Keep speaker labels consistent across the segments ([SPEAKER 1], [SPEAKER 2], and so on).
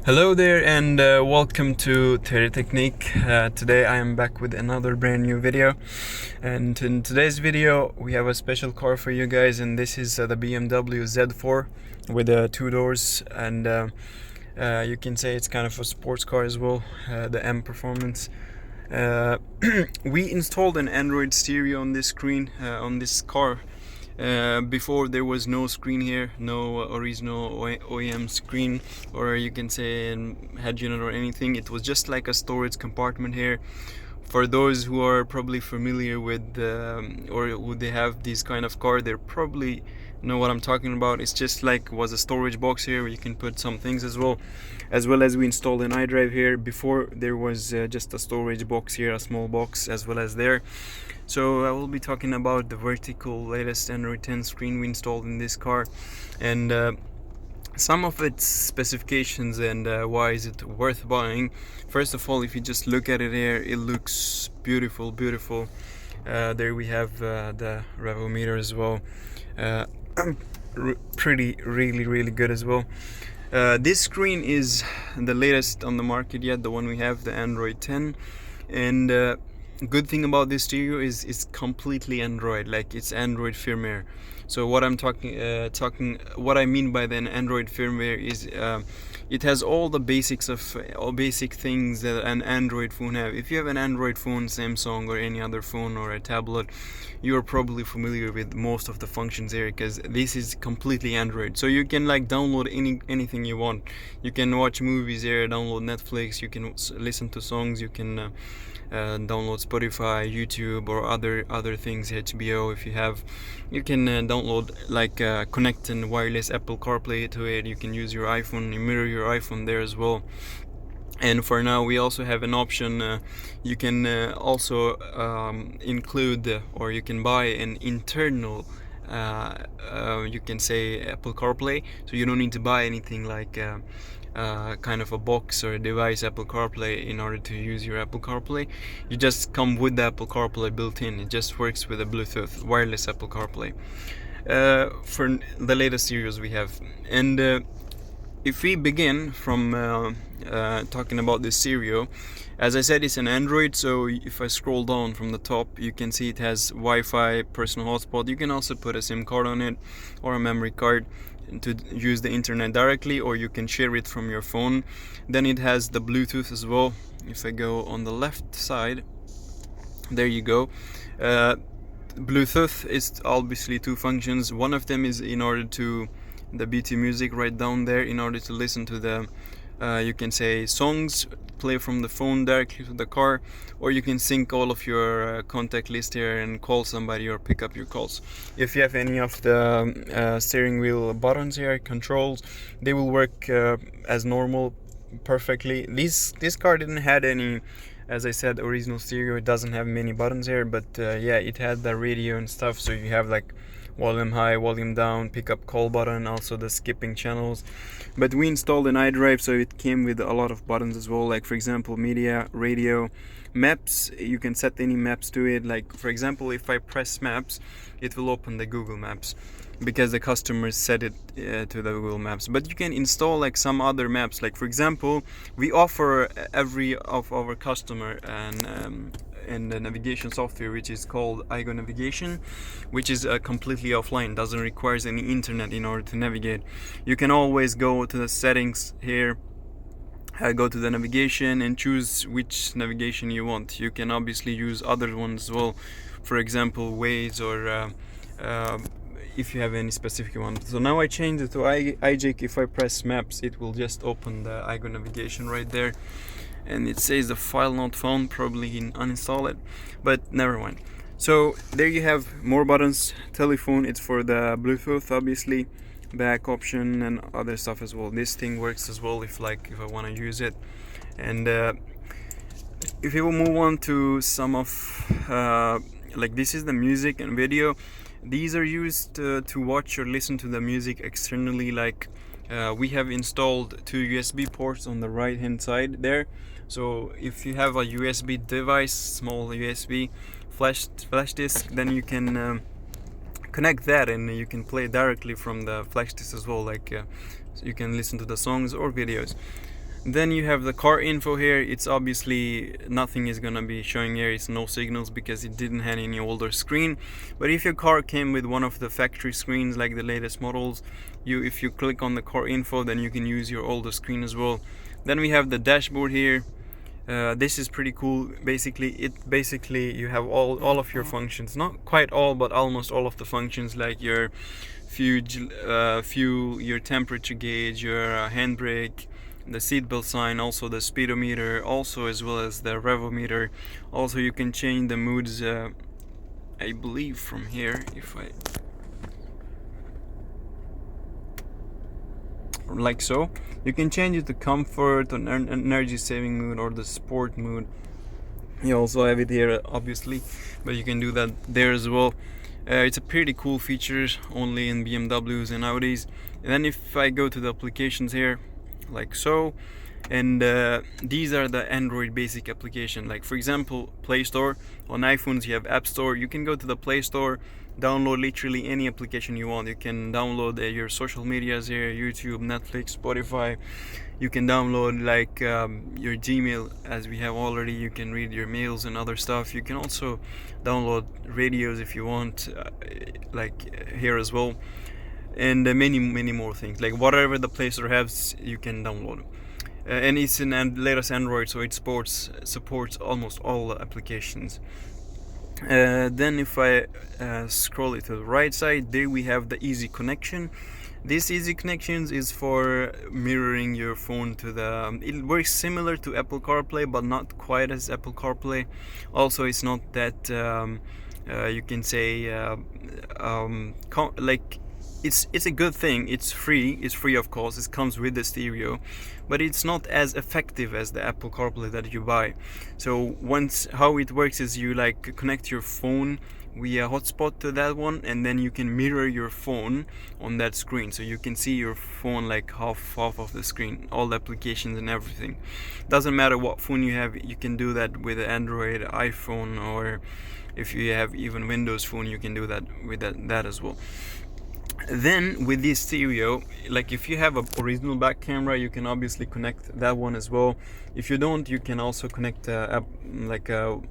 [SPEAKER 1] Hello there and welcome to Theory Technique. Today I am back with another brand new video, and in today's video we have a special car for you guys, and this is the BMW Z4 with two doors, and you can say it's kind of a sports car as well, the M Performance. We installed an Android stereo on this screen, on this car. Before there was no screen here, no original OEM screen, or you can say head unit or anything. It was just like a storage compartment here. For those who are probably familiar with or who they have these kind of car, they probably know what I'm talking about. It's just like was a storage box here where you can put some things as well as we installed an iDrive here. Before there was just a storage box here, a small box as well as there. So I will be talking about the vertical latest Android 10 screen we installed in this car, and some of its specifications and why is it worth buying. First of all, if you just look at it here, it looks beautiful. There we have the revometer as well. Really good as well. This screen is the latest on the market yet, the one we have, the Android 10, and good thing about this stereo is it's completely Android, like it's Android firmware. So what I'm what I mean by the Android firmware is it has all the basics of all basic things that an Android phone have. If you have an Android phone, Samsung or any other phone or a tablet, you are probably familiar with most of the functions here, because this is completely Android. So you can like download anything you want. You can watch movies here, download Netflix, you can listen to songs, you can download Spotify, YouTube, or other things, HBO if you have. You can download, like connect and wireless Apple CarPlay to it. You can use your iPhone, you mirror your iPhone there as well. And for now we also have an option, you can also include or you can buy an internal you can say Apple CarPlay, so you don't need to buy anything like kind of a box or a device Apple CarPlay in order to use your Apple CarPlay. You just come with the Apple CarPlay built in. It just works with a Bluetooth wireless Apple CarPlay for the latest series we have. And if we begin from talking about this stereo, as I said, it's an Android, so if I scroll down from the top, you can see it has Wi-Fi, personal hotspot. You can also put a SIM card on it or a memory card to use the internet directly, or you can share it from your phone. Then it has the Bluetooth as well. If I go on the left side, there you go. Bluetooth is obviously two functions. One of them is in order to the BT music right down there, in order to listen to the you can say songs, play from the phone directly to the car, or you can sync all of your contact list here and call somebody or pick up your calls. If you have any of the steering wheel buttons here, controls, they will work as normal perfectly. This car didn't had any, as I said, original stereo. It doesn't have many buttons here, but yeah, it had the radio and stuff, so you have like volume high, volume down, pick up call button, also the skipping channels. But we installed an iDrive, so it came with a lot of buttons as well, like for example media, radio, maps. You can set any maps to it. Like for example, if I press maps, it will open the Google Maps because the customers set it to the Google Maps. But you can install like some other maps. Like for example, we offer every of our customer and the navigation software which is called iGo Navigation, which is completely offline, doesn't require any internet in order to navigate. You can always go to the settings here, go to the navigation and choose which navigation you want. You can obviously use other ones as well, for example Waze, or if you have any specific one. So now I changed it to iJake. If I press maps, it will just open the iGo Navigation right there, and it says the file not found, probably uninstall it, but never mind. So there you have more buttons. Telephone, it's for the Bluetooth obviously, back option and other stuff as well. This thing works as well if I want to use it. And if you will move on to some of like this is the music and video. These are used to watch or listen to the music externally. Like we have installed two USB ports on the right hand side there. So if you have a USB device, small USB flash disk, then you can connect that and you can play directly from the flash disk as well. Like so you can listen to the songs or videos. Then you have the car info here. It's obviously nothing is gonna be showing here. It's no signals because it didn't have any older screen. But if your car came with one of the factory screens like the latest models, if you click on the car info, then you can use your older screen as well. Then we have the dashboard here. This is pretty cool. Basically you have all of your functions, not quite all, but almost all of the functions, like your fuel, your temperature gauge, your handbrake, the seatbelt sign, also the speedometer, also as well as the revometer. Also you can change the moods, I believe from here, if I like so. You can change it to comfort, or energy saving mood, or the sport mood. You also have it here obviously, but you can do that there as well. It's a pretty cool feature only in BMWs and Audis. And then if I go to the applications here, like so, and these are the Android basic application. Like for example, Play Store. On iPhones you have App Store. You can go to the Play Store, download literally any application you want. You can download your social medias here, YouTube, Netflix, Spotify. You can download like your Gmail, as we have already. You can read your mails and other stuff. You can also download radios if you want, like here as well, and many more things. Like whatever the Play Store has, you can download. And it's in latest Android, so it supports almost all the applications. Then if I scroll it to the right side, there we have the easy connection. This easy connections is for mirroring your phone to the it works similar to Apple CarPlay, but not quite as Apple CarPlay. Also, it's not that you can say like it's a good thing. It's free of course. It comes with the stereo, but it's not as effective as the Apple CarPlay that you buy. So how it works is you like connect your phone via hotspot to that one, and then you can mirror your phone on that screen, so you can see your phone like half of the screen, all the applications and everything. Doesn't matter what phone you have, you can do that with Android, iPhone, or if you have even Windows phone, you can do that with that as well. Then with this stereo, like if you have a original back camera, you can obviously connect that one as well. If you don't, you can also connect like a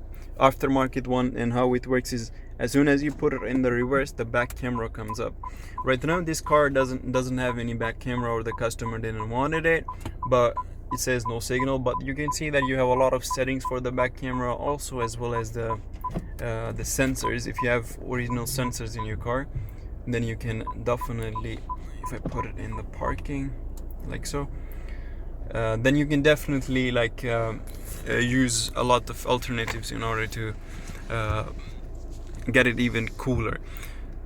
[SPEAKER 1] aftermarket one. And how it works is, as soon as you put it in the reverse, the back camera comes up. Right now this car doesn't have any back camera, or the customer didn't wanted it, but it says no signal. But you can see that you have a lot of settings for the back camera also, as well as the sensors. If you have original sensors in your car, then you can definitely, if I put it in the parking like so, then you can definitely like use a lot of alternatives in order to get it even cooler.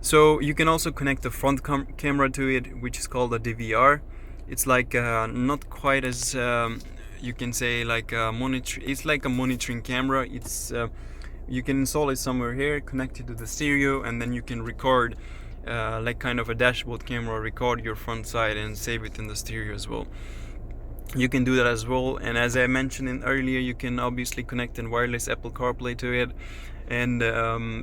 [SPEAKER 1] So you can also connect the front camera to it, which is called a DVR. It's like not quite as you can say like a monitor. It's like a monitoring camera. It's you can install it somewhere here, connect it to the stereo, and then you can record like kind of a dashboard camera, record your front side and save it in the stereo as well. You can do that as well. And as I mentioned earlier, you can obviously connect a wireless Apple CarPlay to it, and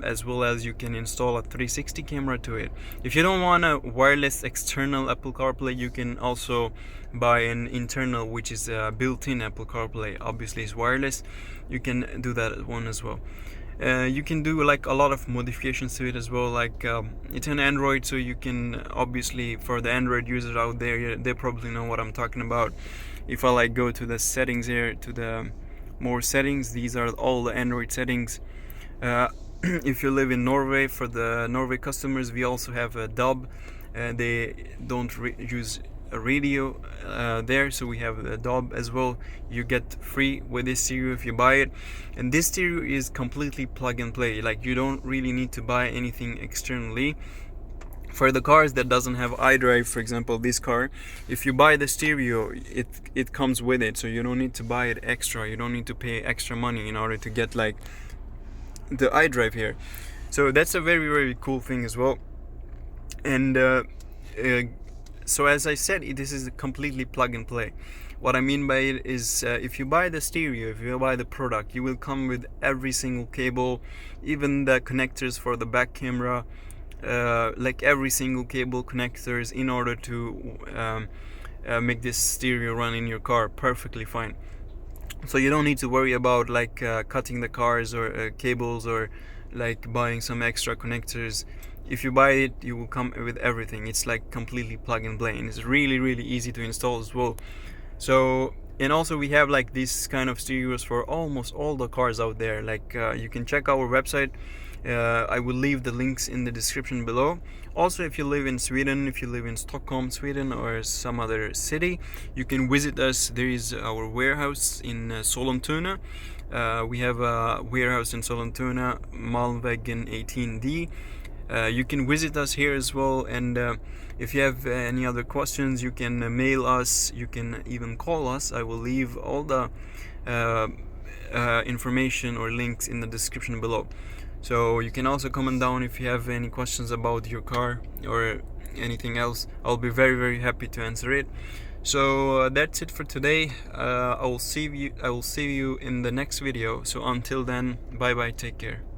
[SPEAKER 1] as well as you can install a 360 camera to it. If you don't want a wireless external Apple CarPlay, you can also buy an internal, which is a built-in Apple CarPlay. Obviously it's wireless. You can do that one as well. You can do like a lot of modifications to it as well. Like it's an Android, so you can obviously, for the Android users out there, they probably know what I'm talking about. If I like go to the settings here, to the more settings, these are all the Android settings. If you live in Norway, for the Norway customers, we also have a DAB. They don't use a radio there, so we have the DAB as well. You get free with this stereo if you buy it, and this stereo is completely plug and play. Like you don't really need to buy anything externally. For the cars that doesn't have iDrive, for example this car, if you buy the stereo, it comes with it, so you don't need to buy it extra. You don't need to pay extra money in order to get like the iDrive here. So that's a very cool thing as well. And so as I said, this is completely plug and play. What I mean by it is if you buy the stereo, if you buy the product, you will come with every single cable, even the connectors for the back camera, like every single cable connectors in order to make this stereo run in your car perfectly fine. So you don't need to worry about like cutting the cars or cables, or like buying some extra connectors. If you buy it, you will come with everything. It's like completely plug and play, and it's really easy to install as well. So, and also we have like these kind of stereos for almost all the cars out there. Like you can check our website. I will leave the links in the description below. Also, if you live in Sweden, if you live in Stockholm, Sweden, or some other city, you can visit us. There is our warehouse in Sollentuna. We have a warehouse in Sollentuna, Malmvägen 18D. You can visit us here as well, and if you have any other questions, you can mail us, you can even call us. I will leave all the information or links in the description below. So you can also comment down if you have any questions about your car or anything else. I'll be very happy to answer it. So that's it for today. I will see you in the next video. So until then, bye bye, take care.